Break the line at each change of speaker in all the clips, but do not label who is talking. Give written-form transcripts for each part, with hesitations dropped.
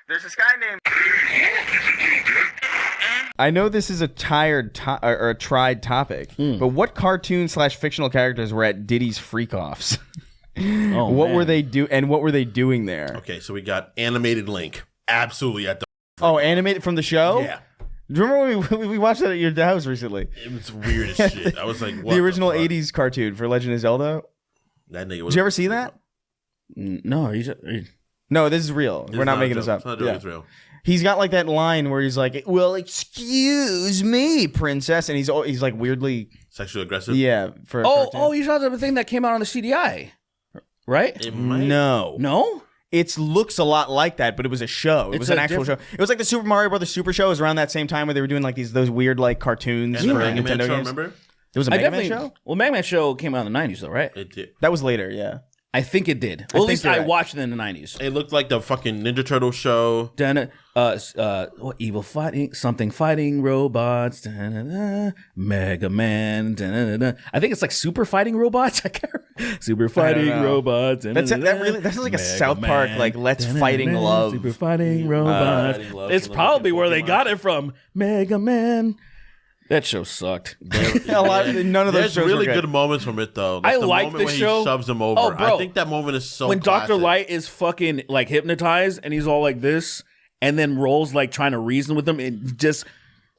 There's this guy named... I know this is a tried topic, but what cartoon/fictional characters were at Diddy's freak-offs? What were they doing there?
Okay, so we got animated Link. Absolutely at the...
animated from the show?
Yeah.
Do you remember when we watched that at your house recently?
It was weird as shit. I was like, what
the original 80s cartoon for Legend of Zelda?
That nigga was...
Did you ever see that?
No,
No, this is real. We're not making this up.
It's not a joke, it's real.
He's got like that line where he's like, "Well, excuse me, princess," and he's like weirdly
sexually aggressive.
Yeah.
You saw the thing that came out on the CDI, right?
It might.
No.
It looks a lot like that, but it was a show. It was an actual show. It was like the Super Mario Brothers Super Show. It was around that same time where they were doing like those weird like cartoons for Nintendo games.
Remember?
It was a Mega Man show.
Well, Mega Man show came out in the 90s, though, right?
It did.
That was later. Yeah.
I think it did. Well, at least I watched it in the 90s.
It looked like the fucking Ninja Turtle show.
What evil fighting robots. Mega Man. I think it's like super fighting robots. I can't remember. Super fighting robots.
That sounds like a South Park like Let's Fighting Love.
Super fighting robots. It's probably where they got it from. Mega Man. That show sucked.
None of those shows
really
were
good moments from it though.
I like the show.
He shoves him over.
Oh, bro.
I think that moment is so.
When
classic.
Dr. Light is fucking like hypnotized and he's all like this, and then Roll's like trying to reason with him and just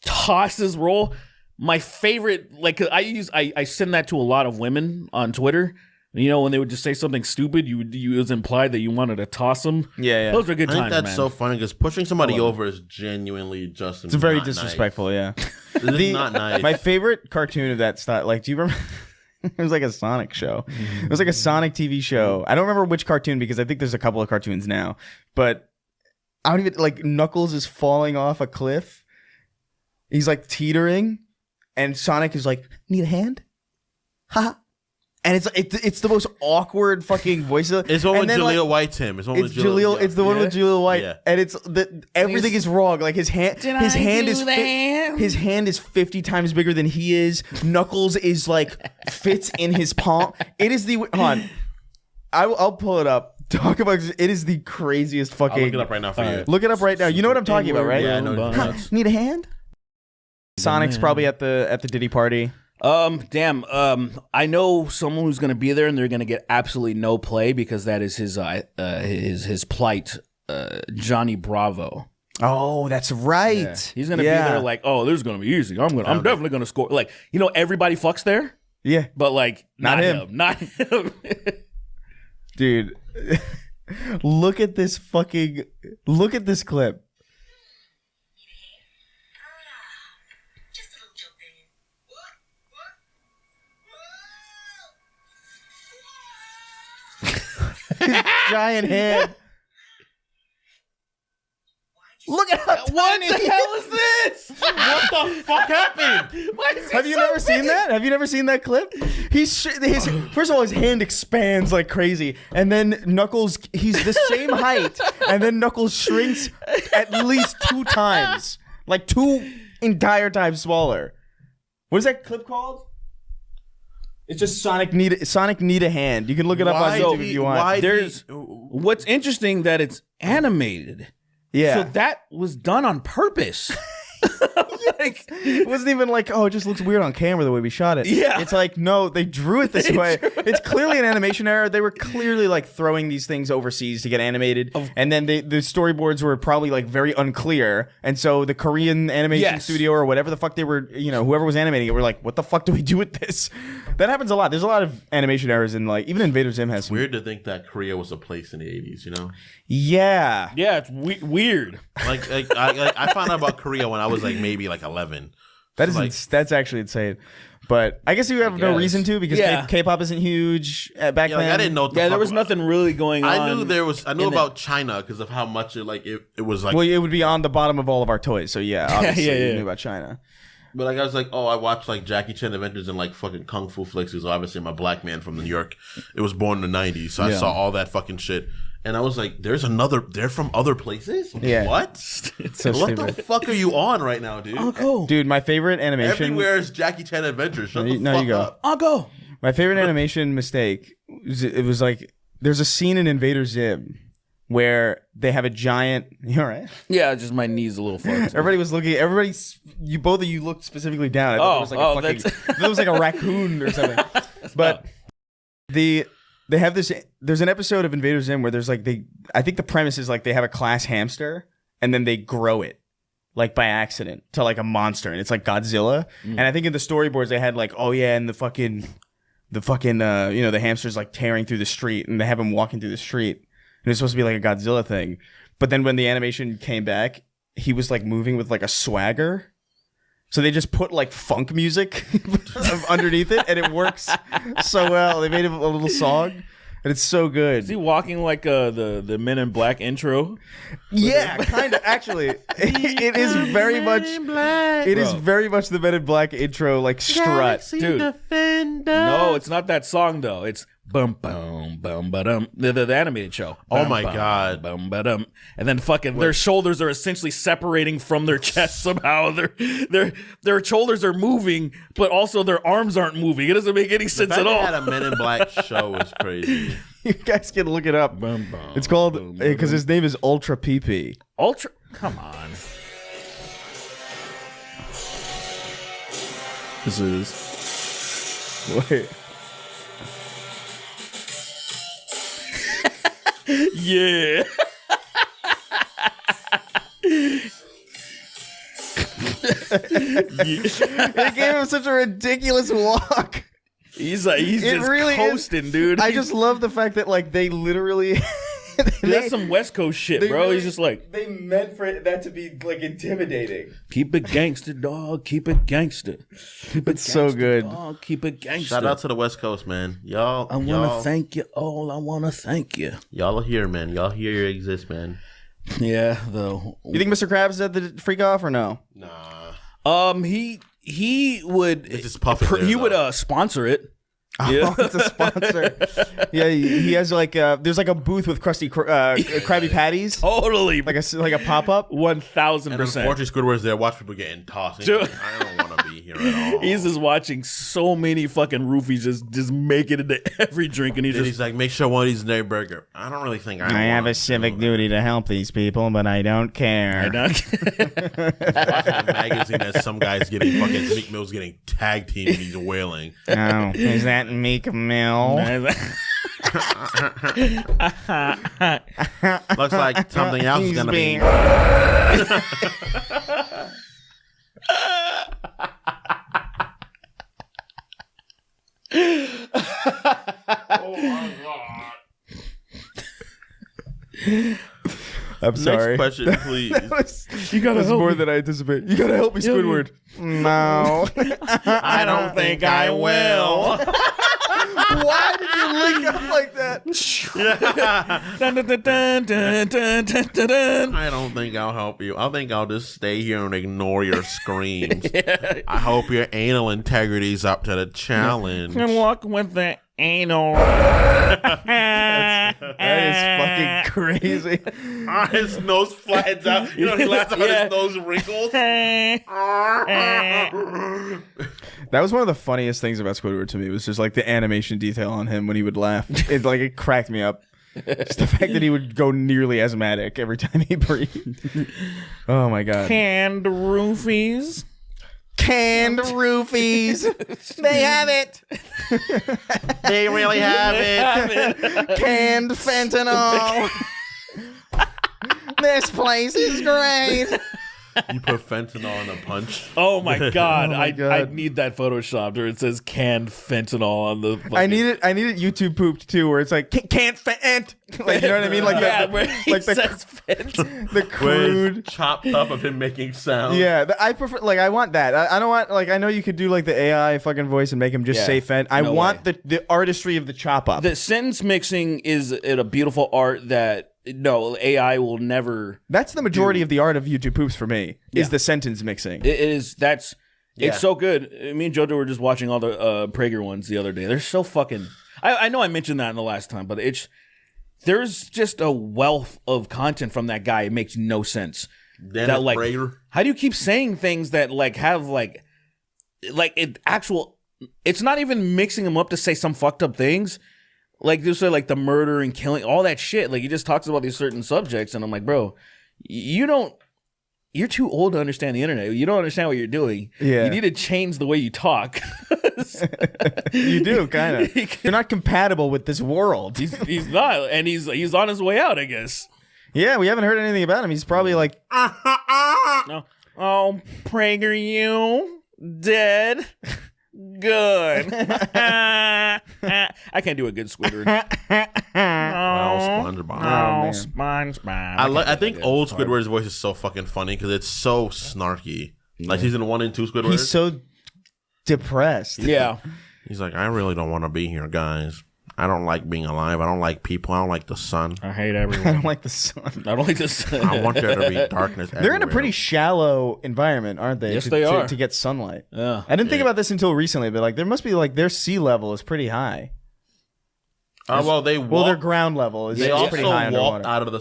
tosses Roll. My favorite, like I send that to a lot of women on Twitter. You know, when they would just say something stupid, it was implied that you wanted to toss them.
Yeah.
Those are good times,
I think that's so funny because pushing somebody over is genuinely just.
It's very disrespectful.
Nice.
Yeah.
This is not nice.
My favorite cartoon of that style, like, do you remember? It was like a Sonic show. It was like a Sonic TV show. I don't remember which cartoon because I think there's a couple of cartoons now. But I don't even like Knuckles is falling off a cliff. He's like teetering, and Sonic is like, "Need a hand?" Ha. And it's the most awkward fucking voice.
It's one with Jaleel White's him. It's the one with
Jaleel White,
yeah.
and it's everything is wrong. Like his hand is 50 times bigger than he is. Knuckles is like fits in his palm. It is the I'll pull it up. Talk about it is the craziest fucking.
I'll look it up right now for you.
Look it up right now. You know what I'm talking about, right?
Yeah, I know.
Need a hand? Sonic's probably at the Diddy party.
I know someone who's going to be there and they're going to get absolutely no play because that is his plight, Johnny Bravo.
Oh, that's right.
Yeah. He's going to be there like, oh, this is going to be easy. I'm definitely going to score. Like, you know, everybody fucks there.
Yeah.
But like, not him. Not him.
Dude, look at this clip. Giant head. Look at how
What the hell is this?
What the fuck happened?
Have you never seen that? Have you never seen that clip? First of all, his hand expands like crazy, and then Knuckles, he's the same height, and then Knuckles shrinks at least 2 times, like 2 entire times smaller. What is that clip called? It's just Sonic need a hand. You can look it up on YouTube if you want.
What's interesting that it's animated.
Yeah.
So that was done on purpose.
Like, it wasn't even like, oh, it just looks weird on camera the way we shot it.
Yeah.
It's like, no, they drew it this way. It's clearly an animation error. They were clearly like throwing these things overseas to get animated. And then the storyboards were probably like very unclear. And so the Korean animation studio or whatever the fuck they were, you know, whoever was animating it were like, what the fuck do we do with this? That happens a lot. There's a lot of animation errors in like, even Invader Zim has some.
Weird to think that Korea was a place in the 80s, you know?
Yeah.
Yeah, it's weird.
Like I found out about Korea when I was like maybe like 11.
That's actually insane. But I guess you have no reason to because K-pop isn't huge back then.
Like, I didn't know.
There was nothing really going on.
I knew about China because of how much it was like.
Well, it would be on the bottom of all of our toys. So yeah, obviously you knew about China.
But like I was like, I watched like Jackie Chan Adventures and like fucking Kung Fu flicks. Because obviously I'm a black man from New York. It was born in the 90s, so I saw all that fucking shit. And I was like, they're from other places?
Yeah.
What?
It's so
what
stupid.
The fuck are you on right now, dude?
I'll go.
Dude, my favorite animation.
Everywhere is Jackie Chan Adventures. Shut the fuck up.
I'll go.
My favorite animation mistake, it was like, there's a scene in Invader Zim where they have a giant. You all right?
Yeah, just my knees a little fucked.
Everybody was looking. You both of you looked specifically down. I thought it was like a raccoon or something. But they have this. There's an episode of Invader Zim where there's like I think the premise is like they have a class hamster and then they grow it like by accident to like a monster and it's like Godzilla. And I think in the storyboards they had like, oh yeah, and the fucking the hamster's like tearing through the street and they have him walking through the street and it's supposed to be like a Godzilla thing. But then when the animation came back, he was like moving with like a swagger. So they just put like funk music underneath it and it works so well. They made a little song. And it's so good.
Is he walking like the Men in Black intro?
Yeah, kind of. Actually, it is very much. It is very much the Men in Black intro, like strut,
dude. No, it's not that song though. It's bum bum bum ba-dum. The animated show.
Oh my god.
Bum ba-dum. And then fucking their shoulders are essentially separating from their chest somehow. Their shoulders are moving, but also their arms aren't moving. It doesn't make any sense at all.
Had a Men in Black show is crazy.
You guys can look it up. It's called because his name is Ultra PP.
Ultra. Come on. This is.
Wait.
Yeah.
They gave him such a ridiculous walk.
He's just really coasting, dude.
I just love the fact that like they literally.
That's some West Coast shit, bro.
Really,
he's just like
they meant for that to be like intimidating.
Keep it gangster, dog. Keep it gangster.
It's so good.
Dog. Keep it gangster.
Shout out to the West Coast, man. Y'all.
I want to thank you all. I want to thank you.
Y'all are here, man. Y'all here you exist, man.
Yeah, though.
You think Mr. Krabs had the freak off or no?
Nah.
He would.
It's just puffing.
He would sponsor it. Yeah,
it's a sponsor. Yeah, he has like there's like a booth with crusty Krabby Patties.
Totally,
like a pop up.
1000%.
Unfortunately, Squidward's there. Watch people getting tossed. Like, I don't want to be here at all.
He's just watching so many fucking roofies just make it into every drink, and
he's like, make sure one of these is a burger. I don't really think I
have a civic duty to help these people, but I don't care.
I don't care.
Watching a magazine that some guy's getting fucking Meek Mill's getting tag team and he's wailing.
Oh, is that Meek Mill?
Looks like something else is gonna be. Oh my god.
I'm sorry.
Next question, please.
You gotta help more than I anticipate. You gotta help me, Squidward. No.
I don't think I will.
Why did you link up like that?
I don't think I'll help you. I think I'll just stay here and ignore your screams. I hope your anal integrity's up to the challenge.
And walk with the anal.
That is fucking crazy.
His nose flattens out. You know, he laughs out his nose wrinkles.
That was one of the funniest things about Squidward to me. Was just like the animation detail on him when he would laugh. It cracked me up. Just the fact that he would go nearly asthmatic every time he breathed. Oh my god.
Canned roofies.
Canned roofies. They have it.
They really have it.
Canned fentanyl. This place is great.
You put fentanyl in a punch.
Oh my god!
Oh my God.
I need that photoshopped where it says canned fentanyl on the. Fucking...
I need it YouTube pooped too, where it's like can't fent. Like, you know what I mean? Like the crude
chopped up of him making sound.
Yeah, I prefer. Like, I want that. I don't want. Like, I know you could do like the AI fucking voice and make him just say fent. I want the artistry of the chop up.
The sentence mixing is a beautiful art that. No, AI will never.
That's the majority of the art of YouTube poops for me. Is the sentence mixing.
It is. It's so good. Me and JoJo were just watching all the Prager ones the other day. They're so fucking. I know I mentioned that in the last time, but there's just a wealth of content from that guy. It makes no sense.
That like, Prager.
How do you keep saying things that like have like actual? It's not even mixing them up to say some fucked up things. Like just like the murder and killing, all that shit. Like he just talks about these certain subjects, and I'm like, bro, you're too old to understand the internet. You don't understand what you're doing.
Yeah.
You need to change the way you talk.
You do, kind of. You're not compatible with this world.
He's not, and he's on his way out, I guess.
Yeah, we haven't heard anything about him. He's probably like,
No. Oh, PragerU dead. Good. I can't do a good Squidward.
SpongeBob.
Oh, SpongeBob.
I think old Squidward's voice is so fucking funny because it's so snarky. Like season 1 and 2 Squidward.
he's so depressed.
Yeah.
He's like, I really don't want to be here, guys. I don't like being alive. I don't like people. I don't like the sun.
I hate
I
everyone.
don't like the sun.
I don't like this.
I want there to be darkness.
They're in a
everywhere.
pretty shallow environment, aren't they?
Yes, they are.
To get sunlight.
Yeah.
I didn't think about this until recently, but like there must be like their sea level is pretty high.
Well,
Their ground level is
They
pretty
also
high
walked
underwater.
out of the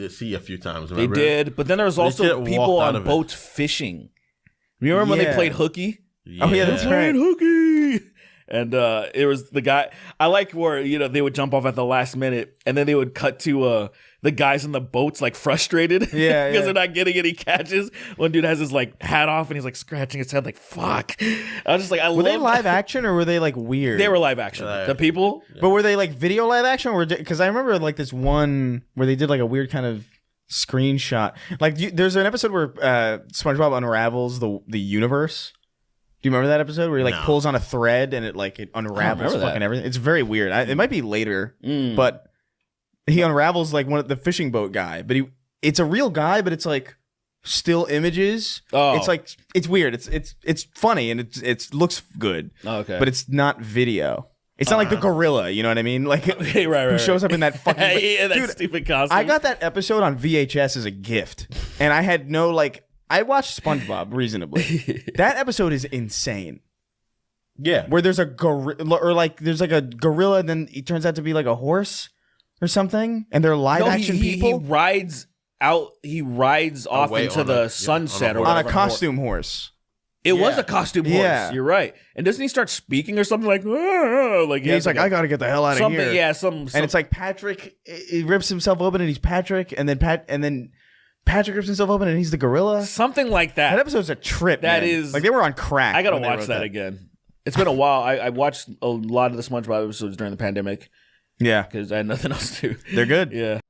sea a few times.
They
Remember?
did, but then there was
They
also
did
people
walk out
on
of it.
boats fishing. You remember when they
Yeah.
played hooky?
Oh, yeah, that's right.
Played hooky. And it was the guy. I like where they would jump off at the last minute, and then they would cut to the guys in the boats like frustrated,
Yeah,
because
yeah.
they're not getting any catches. One dude has his like hat off, and he's like scratching his head, like fuck. I was just like,
Were they live action or were they like weird?
They were live action. The people.
But were they like video live action or because I remember like this one where they did like a weird kind of screenshot. Like there's an episode where SpongeBob unravels the universe. Do you remember that episode where he like
No.
pulls on a thread and it unravels
remember
fucking
that.
everything? It's very weird. It might be later, but he unravels like the fishing boat guy. But it's a real guy, but it's like still images.
Oh.
It's like it's weird. It's funny and it looks good.
Oh, okay.
But it's not video. It's not like the gorilla, you know what I mean? Like
right.
who shows up in that fucking
Yeah, that
Dude,
stupid costume.
I got that episode on VHS as a gift, and I had no like. I watched SpongeBob reasonably. That episode is insane.
Yeah.
Where there's a gorilla, or like there's like a gorilla, and then he turns out to be like a horse or something, and they're live action people
He rides out. He rides off
Away
into
on
the
a-
sunset
on a
or
on a
whatever.
costume horse.
It was
Yeah.
a costume horse.
Yeah.
You're right. And doesn't he start speaking or something like? Like
He's like, I gotta get the hell out of
something.
here.
Yeah,
And it's like Patrick, he rips himself open, and he's Patrick, and then Patrick rips himself open, and he's the gorilla.
something like
That
that.
episo's a trip.
That
man.
is-
like they were on crack.
I gotta
when they
watch
wrote
that again. It's been a while. I watched a lot of the SpongeBob episodes during the pandemic
Yeah,
because I had nothing else to do.
they're good.
Yeah.